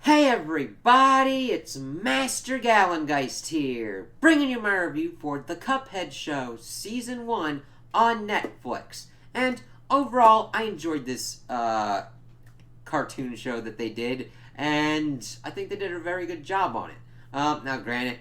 Hey everybody, it's Master Gallengeist here, bringing you my review for The Cuphead Show Season 1 on Netflix. And overall, I enjoyed this cartoon show that they did, and I think they did a very good job on it. Now granted,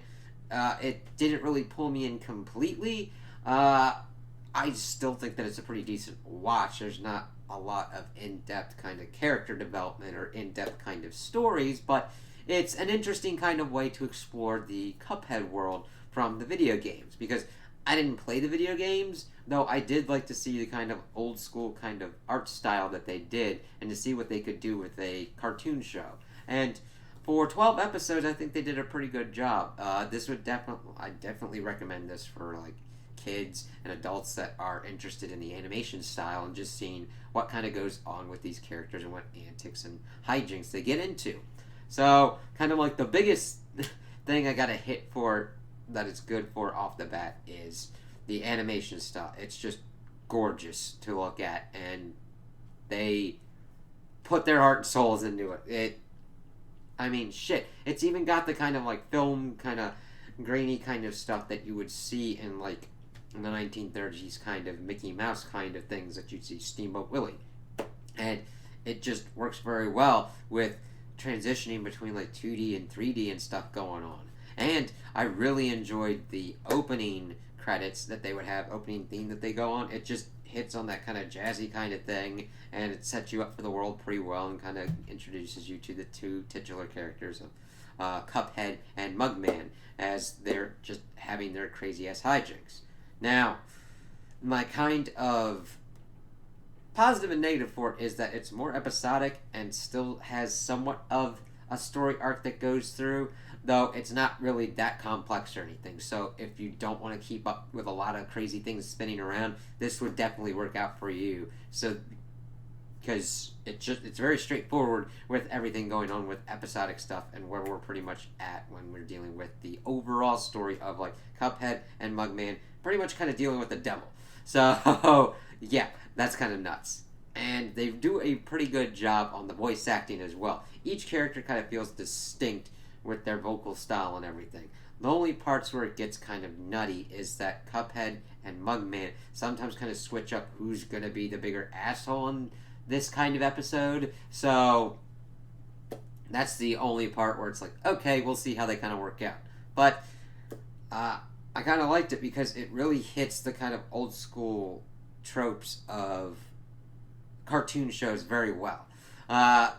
it didn't really pull me in completely. I still think that it's a pretty decent watch. There's not a lot of in-depth kind of character development or in-depth kind of stories, but it's an interesting kind of way to explore the Cuphead world from the video games, because I didn't play the video games, though I did like to see the kind of old school kind of art style that they did and to see what they could do with a cartoon show. And for 12 episodes, I think they did a pretty good job. I definitely recommend this for like kids and adults that are interested in the animation style and just seeing what kind of goes on with these characters and what antics and hijinks they get into. So, kind of like the biggest thing I gotta hit for that it's good for off the bat is the animation style. It's just gorgeous to look at, and they put their heart and souls into it. Shit. It's even got the kind of like film kind of grainy kind of stuff that you would see in like in the 1930s kind of Mickey Mouse kind of things that you'd see Steamboat Willie. And it just works very well with transitioning between like 2D and 3D and stuff going on. And I really enjoyed the opening credits that they would have, opening theme that they go on. It just hits on that kind of jazzy kind of thing, and it sets you up for the world pretty well and kind of introduces you to the two titular characters of Cuphead and Mugman as they're just having their crazy ass hijinks. Now, my kind of positive and negative for it is that it's more episodic and still has somewhat of a story arc that goes through, though it's not really that complex or anything. So if you don't want to keep up with a lot of crazy things spinning around, this would definitely work out for you. So because it's very straightforward with everything going on with episodic stuff and where we're pretty much at when we're dealing with the overall story of like Cuphead and Mugman pretty much kind of dealing with the devil. So yeah, that's kind of nuts. And they do a pretty good job on the voice acting as well. Each character kind of feels distinct with their vocal style and everything. The only parts where it gets kind of nutty is that Cuphead and Mugman sometimes kind of switch up who's going to be the bigger asshole in this kind of episode. So that's the only part where it's like, okay, we'll see how they kind of work out. But I kind of liked it because it really hits the kind of old school tropes of cartoon shows very well.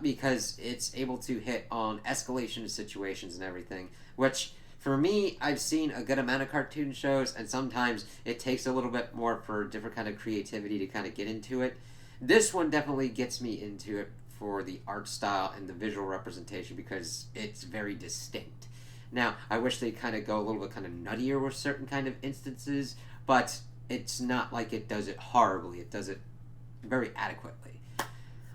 Because it's able to hit on escalation situations and everything, which for me, I've seen a good amount of cartoon shows, and sometimes it takes a little bit more for different kind of creativity to kind of get into it. This one definitely gets me into it for the art style and the visual representation because it's very distinct. Now, I wish they'd kind of go a little bit kind of nuttier with certain kind of instances, but it's not like it does it horribly. It does it very adequately.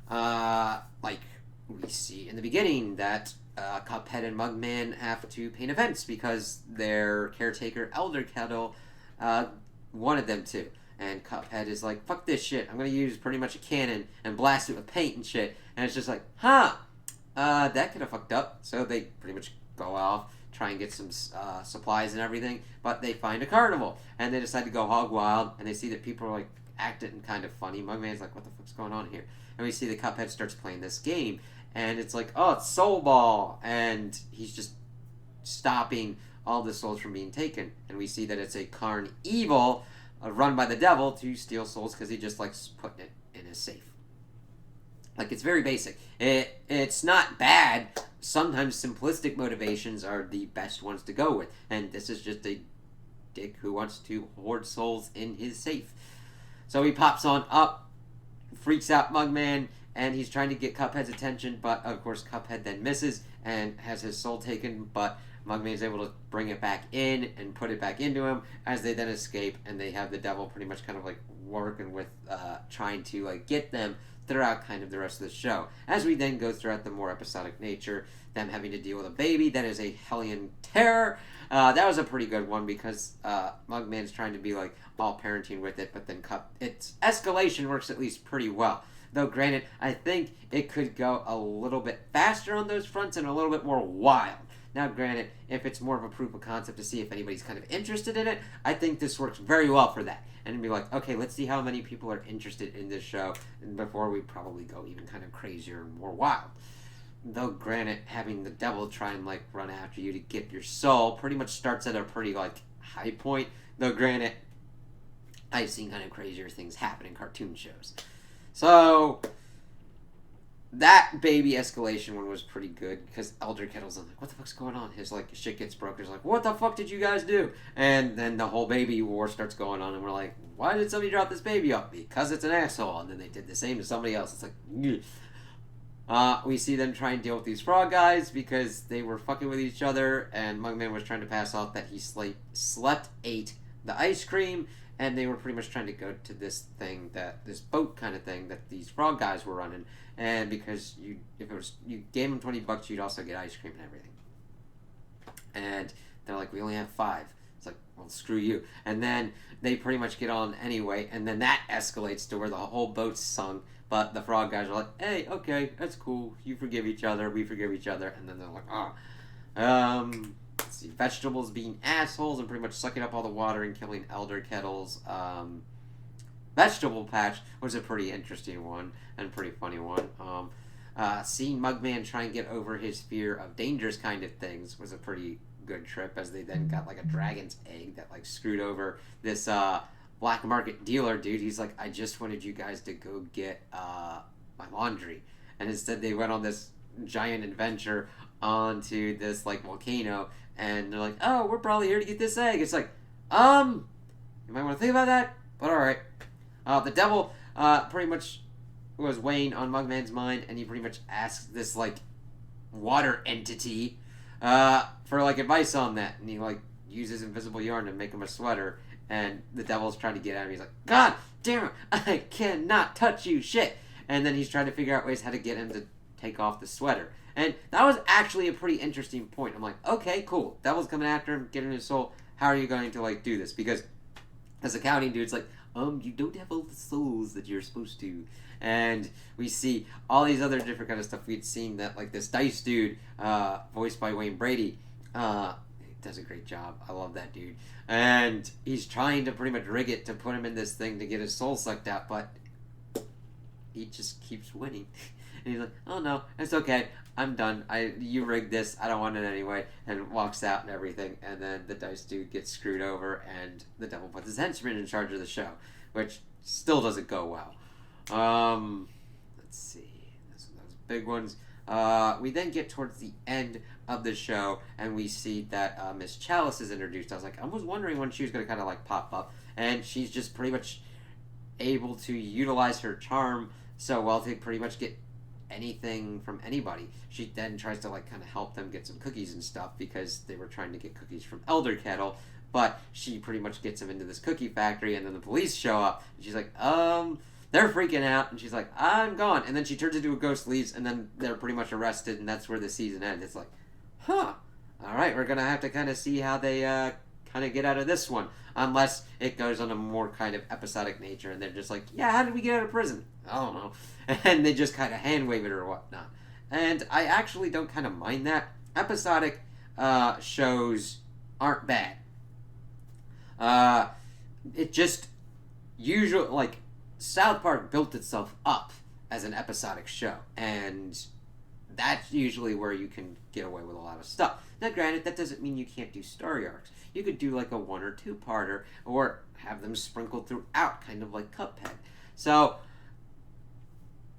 Like we see in the beginning that Cuphead and Mugman have to paint a fence because their caretaker Elder Kettle wanted them to. And Cuphead is like, fuck this shit, I'm gonna use pretty much a cannon and blast it with paint and shit. And it's just like, that could have fucked up. So they pretty much go off, try and get some supplies and everything, but they find a carnival. And they decide to go hog wild, and they see that people are like acting kind of funny. Mugman's like, what the fuck's going on here? And we see that Cuphead starts playing this game, and it's like, oh, it's Soul Ball, and he's just stopping all the souls from being taken. And we see that it's a carnival run by the devil to steal souls because he just likes putting it in his safe. Like, it's very basic. It's not bad. Sometimes simplistic motivations are the best ones to go with, and this is just a dick who wants to hoard souls in his safe. So he pops on up, freaks out Mugman, and he's trying to get Cuphead's attention, but of course Cuphead then misses and has his soul taken, but Mugman is able to bring it back in and put it back into him as they then escape, and they have the devil pretty much kind of like working with trying to like get them throughout kind of the rest of the show. As we then go throughout the more episodic nature, them having to deal with a baby that is a hellion terror. That was a pretty good one because Mugman's trying to be like all parenting with it, but then its escalation works at least pretty well Though, granted, I think it could go a little bit faster on those fronts and a little bit more wild. Now, granted, if it's more of a proof of concept to see if anybody's kind of interested in it, I think this works very well for that. And it'd be like, okay, let's see how many people are interested in this show before we probably go even kind of crazier and more wild. Though, granted, having the devil try and, like, run after you to get your soul pretty much starts at a pretty, like, high point. Though, granted, I've seen kind of crazier things happen in cartoon shows. So, that baby escalation one was pretty good, because Elder Kettle's like, what the fuck's going on? His, like, shit gets broken. He's like, what the fuck did you guys do? And then the whole baby war starts going on, and we're like, why did somebody drop this baby off? Because it's an asshole. And then they did the same to somebody else. It's like, we see them try and deal with these frog guys because they were fucking with each other, and Mugman was trying to pass off that he ate the ice cream, and they were pretty much trying to go to this boat kind of thing that these frog guys were running, and because you gave them $20, you'd also get ice cream and everything. And they're like, we only have 5. It's like, well, screw you. And then they pretty much get on anyway, and then that escalates to where the whole boat's sunk. But the frog guys are like, hey, okay, that's cool. You forgive each other, we forgive each other. And then they're like, let's see, vegetables being assholes and pretty much sucking up all the water and killing Elder Kettle's vegetable patch was a pretty interesting one and pretty funny one. Seeing Mugman try and get over his fear of dangerous kind of things was a pretty good trip, as they then got like a dragon's egg that like screwed over this black market dealer dude. He's like, I just wanted you guys to go get my laundry, and instead they went on this giant adventure onto this like volcano, and they're like, oh, we're probably here to get this egg. It's like, you might want to think about that, but all right. The devil pretty much was weighing on Mugman's mind, and he pretty much asked this like water entity for like advice on that, and he like uses invisible yarn to make him a sweater. And the devil's trying to get at him. He's like, God damn it, I cannot touch you, shit. And then he's trying to figure out ways how to get him to take off the sweater. And that was actually a pretty interesting point. I'm like, okay, cool. Devil's coming after him, getting his soul. How are you going to, like, do this? Because as a counting dude's like, you don't have all the souls that you're supposed to. And we see all these other different kind of stuff. We'd seen that, like, this dice dude, voiced by Wayne Brady, does a great job. I love that dude. And he's trying to pretty much rig it to put him in this thing to get his soul sucked out, but he just keeps winning. And he's like, oh no, it's okay. I'm done. You rigged this. I don't want it anyway. And walks out and everything. And then the dice dude gets screwed over, and the devil puts his henchman in charge of the show, which still doesn't go well. Let's see. Those big ones. We then get towards the end of the show, and we see that Miss Chalice is introduced. I was wondering when she was going to kind of like pop up, and she's just pretty much able to utilize her charm so well to pretty much get anything from anybody. She then tries to like kind of help them get some cookies and stuff, because they were trying to get cookies from Elder Kettle, but she pretty much gets them into this cookie factory, and then the police show up, and she's like, they're freaking out, and she's like, I'm gone. And then she turns into a ghost, leaves, and then they're pretty much arrested, and that's where the season ends. It's like, huh, alright, we're gonna have to kind of see how they kind of get out of this one. Unless it goes on a more kind of episodic nature, and they're just like, yeah, how did we get out of prison? I don't know. And they just kind of hand wave it or whatnot. And I actually don't kind of mind that. Episodic shows aren't bad. It just usually, like, South Park built itself up as an episodic show, and that's usually where you can get away with a lot of stuff. Now, granted, that doesn't mean you can't do story arcs. You could do like a 1 or 2-parter, or have them sprinkled throughout, kind of like Cuphead. So,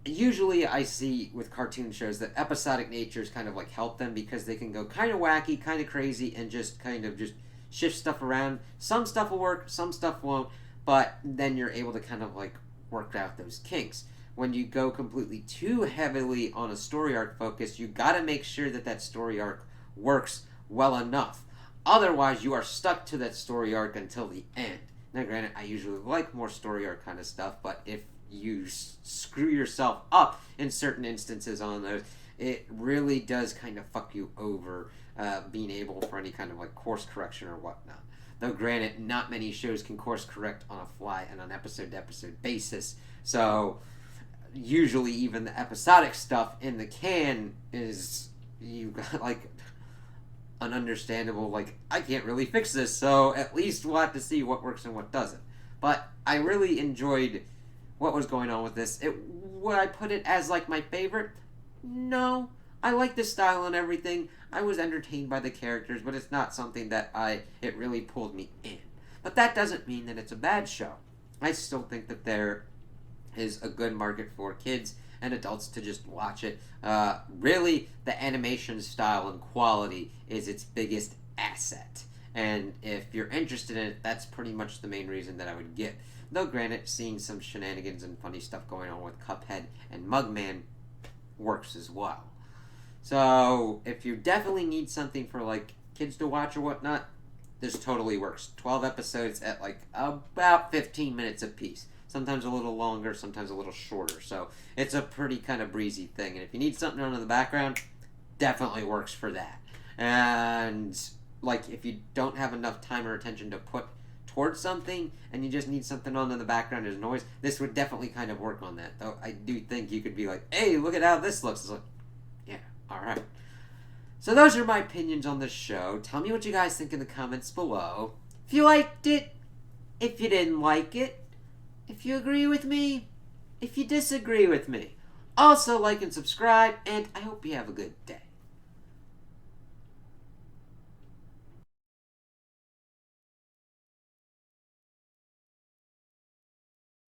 usually I see with cartoon shows that episodic natures kind of like help them, because they can go kind of wacky, kind of crazy, and just kind of just shift stuff around. Some stuff will work, some stuff won't, but then you're able to kind of like work out those kinks. When you go completely too heavily on a story arc focus, you gotta make sure that that story arc works well enough. Otherwise, you are stuck to that story arc until the end. Now, granted, I usually like more story arc kind of stuff, but if you screw yourself up in certain instances on those, it really does kind of fuck you over being able for any kind of like course correction or whatnot. Though, granted, not many shows can course correct on a fly and on episode-to-episode basis. So, usually even the episodic stuff in the can is, you got like ununderstandable, like, I can't really fix this, so at least we'll have to see what works and what doesn't. But I really enjoyed what was going on with this. Would I put it as like my favorite? No. I like the style and everything. I was entertained by the characters, but it's not something that it really pulled me in. But that doesn't mean that it's a bad show. I still think that there is a good market for kids and adults to just watch it. Really, the animation style and quality is its biggest asset. And if you're interested in it, that's pretty much the main reason that I would get. Though granted, seeing some shenanigans and funny stuff going on with Cuphead and Mugman works as well. So, if you definitely need something for like kids to watch or whatnot, this totally works. 12 episodes at like about 15 minutes apiece. Sometimes a little longer, sometimes a little shorter. So it's a pretty kind of breezy thing. And if you need something on in the background, definitely works for that. And like if you don't have enough time or attention to put towards something and you just need something on in the background as noise, this would definitely kind of work on that. Though I do think you could be like, hey, look at how this looks. It's like, yeah, alright. So those are my opinions on this show. Tell me what you guys think in the comments below. If you liked it, if you didn't like it, if you agree with me, if you disagree with me. Also like and subscribe, and I hope you have a good day.